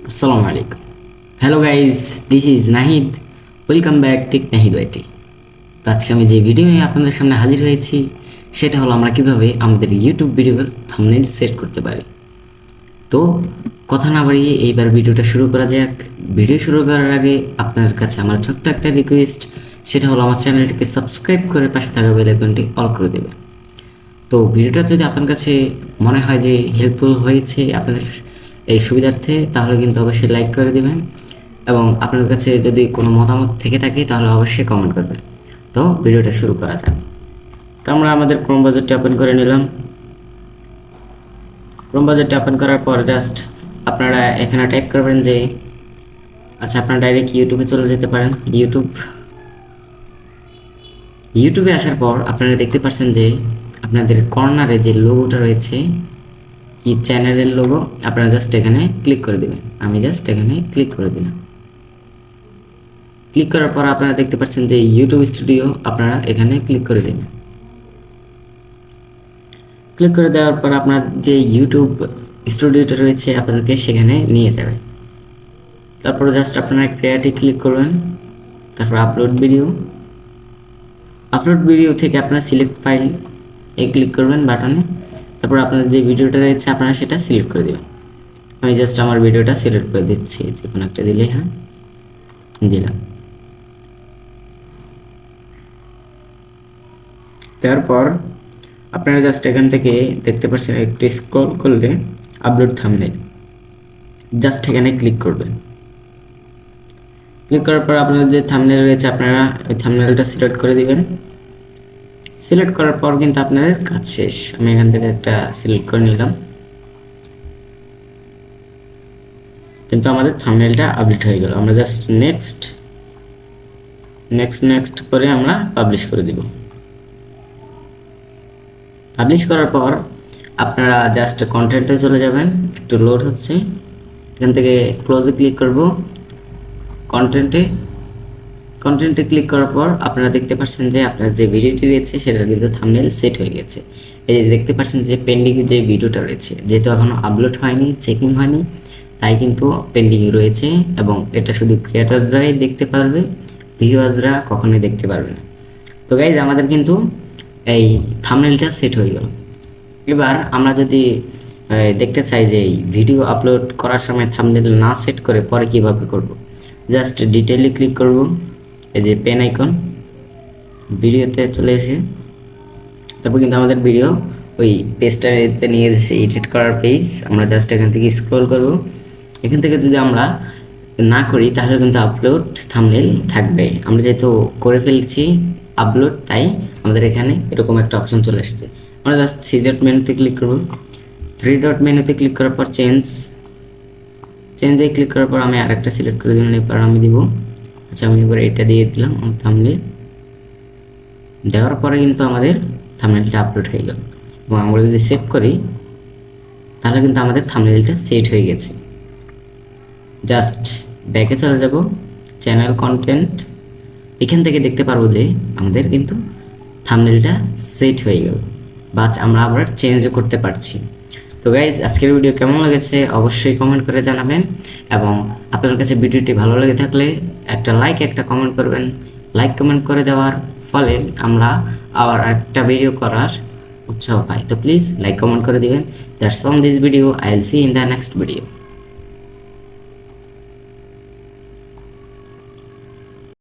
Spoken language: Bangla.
Assalamu alaikum. Hello guys, this is Nahid. Welcome back to Nahid YT. তো আজকে আমি যে ভিডিও নিয়ে আপনাদের সামনে হাজির হয়েছি সেটা হলো আমরা কিভাবে আমাদের ইউটিউব ভিডিওর থাম্বনেল সেট করতে পারি। তো কথা না বাড়িয়ে এইবার ভিডিওটা শুরু করা যাক। ভিডিও শুরু করার আগে আপনাদের কাছে আমার ছোট্ট একটা রিকোয়েস্ট, সেটা হলো আমার চ্যানেলটিকে সাবস্ক্রাইব করে পাশে থাকা বেল আইকনটি অল করে দেবেন। তো ভিডিওটা যদি আপনার কাছে মনে হয় যে হেল্পফুল হয়েছে আপনাদের এই সুবিধার্থে, তাহলে কিন্তু অবশ্যই লাইক করে দেবেন এবং আপনার কাছে যদি কোনো মতামত থেকে থাকে তাহলে অবশ্যই কমেন্ট করবেন। তো ভিডিওটা শুরু করা যাক। তো আমরা আমাদের ক্রোম ব্রাউজারটি ওপেন করে নিলাম। ক্রোম ব্রাউজারটি ওপেন করার পর জাস্ট আপনারা এখানে টাইপ করবেন যে আপনারা ডাইরেক্ট ইউটিউবে চলে যেতে পারেন। ইউটিউবে আসার পর আপনারা দেখতে পাচ্ছেন যে আপনাদের কর্নারে যে লোগোটা রয়েছে কি চ্যানেলের লোগো, আপনারা জাস্ট এখানে ক্লিক করে দেবেন। আমি জাস্ট এখানে ক্লিক করে দিলাম। ক্লিক করার পর আপনারা দেখতে পাচ্ছেন যে ইউটিউব স্টুডিও, আপনারা এখানে ক্লিক করে দেবেন। ক্লিক করে দেওয়ার পর আপনার যে ইউটিউব স্টুডিওটা রয়েছে আপনাদেরকে সেখানে নিয়ে যাবে। তারপর জাস্ট আপনারা ক্রিয়েটে ক্লিক করবেন, তারপর আপলোড ভিডিও থেকে আপনারা সিলেক্ট ফাইল ক্লিক করবেন বাটনে। তারপর আপনার যে ভিডিওটা রয়েছে আপনারা সেটা সিলেক্ট করে দেবেন। আমি জাস্ট আমার ভিডিওটা সিলেক্ট করে দিচ্ছি, যে কোনো একটা দিলে হ্যাঁ দিলাম। তারপর আপনারা জাস্ট এখান থেকে দেখতে পাচ্ছেন একটু স্ক্রল করলে আপলোড থাম্বনেল, জাস্ট এখানে ক্লিক করবেন। ক্লিক করার পর আপনাদের যে থাম্বনেল রয়েছে আপনারা ওই থাম্বনেলটা সিলেক্ট করে দিবেন। সিলেক্ট করার পর কিন্তু আপনাদের কাজ শেষ। আমি এখান থেকে একটা সিলেক্ট করে নিলাম, কিন্তু আমাদের থাম্বনেলটা আপডেট হয়ে গেল। আমরা জাস্ট নেক্সট করে আমরা পাবলিশ করে দিব। পাবলিশ করার পর আপনারা জাস্ট কন্টেন্টে চলে যাবেন। একটু লোড হচ্ছে, এখান থেকে ক্লোজে ক্লিক করব। কন্টেন্টে ক্লিক করার পর আপনারা দেখতে পাচ্ছেন যে আপনার যে ভিডিওটি রয়েছে সেটা কিন্তু থাম্বনেল সেট হয়ে গেছে। এই যে দেখতে পাচ্ছেন যে পেন্ডিং যে ভিডিওটা রয়েছে, যেহেতু এখনো আপলোড হয়নি, চেকিং হয়নি, তাই কিন্তু পেন্ডিং রয়েছে এবং এটা শুধু ক্রিয়েটররাই দেখতে পারবে, ভিউয়ার্সরা কখনোই দেখতে পারবে না। তো গাইজ আমাদের কিন্তু এই থাম্বনেলটা সেট হয়ে গেল। এবার আমরা যদি দেখতে চাই যে এই ভিডিও আপলোড করার সময় থাম্বনেল না সেট করে পরে কিভাবে করব, জাস্ট ডিটেইলে ক্লিক করব। এই যে পেন আইকন, ভিডিওতে চলে এসে তারপর কিন্তু আমাদের ভিডিও ওই পেজটাতে নিয়ে এসে এডিট করার পেজ, আমরা জাস্ট এখান থেকে স্ক্রল করব। এখান থেকে যদি আমরা না করি তাহলে কিন্তু আপলোড থাম্বনেল থাকবে। আমরা যেহেতু করে ফেলছি আপলোড, তাই আমাদের এখানে এরকম একটা অপশন চলে আসছে। আমরা জাস্ট থ্রি ডট মেনুতে ক্লিক করব। থ্রি ডট মেনুতে ক্লিক করার পর চেঞ্জে ক্লিক করার পর আমি আরেকটা সিলেক্ট করে দিলাম। এরপর আমি দিব আমি এবার এটা দিয়ে দিলাম থাম্বনেল। দেওয়ার পরে কিন্তু আমাদের থাম্বনেলটা আপলোড হয়ে গেল এবং আমরা যদি সেভ করি তাহলে কিন্তু আমাদের থাম্বনেলটা সেট হয়ে গেছে। জাস্ট ব্যাকে চলে যাব, চ্যানেল কন্টেন্ট, এখান থেকে দেখতে পারবো যে আমাদের কিন্তু থাম্বনেলটা সেট হয়ে গেল, বা আমরা আবার চেঞ্জও করতে পারছি। তো গাইজ আজকের ভিডিও কেমন লেগেছে অবশ্যই কমেন্ট করে জানাবেন এবং আপনার কাছে ভিডিওটি ভালো লেগে থাকলে একটা লাইক একটা কমেন্ট করবেন। লাইক কমেন্ট করে দেওয়ার ফলে আমরা আবার একটা ভিডিও করার উৎসাহ পাই। তো প্লিজ লাইক কমেন্ট করে দিবেন। That's from this video, I will see in the next video.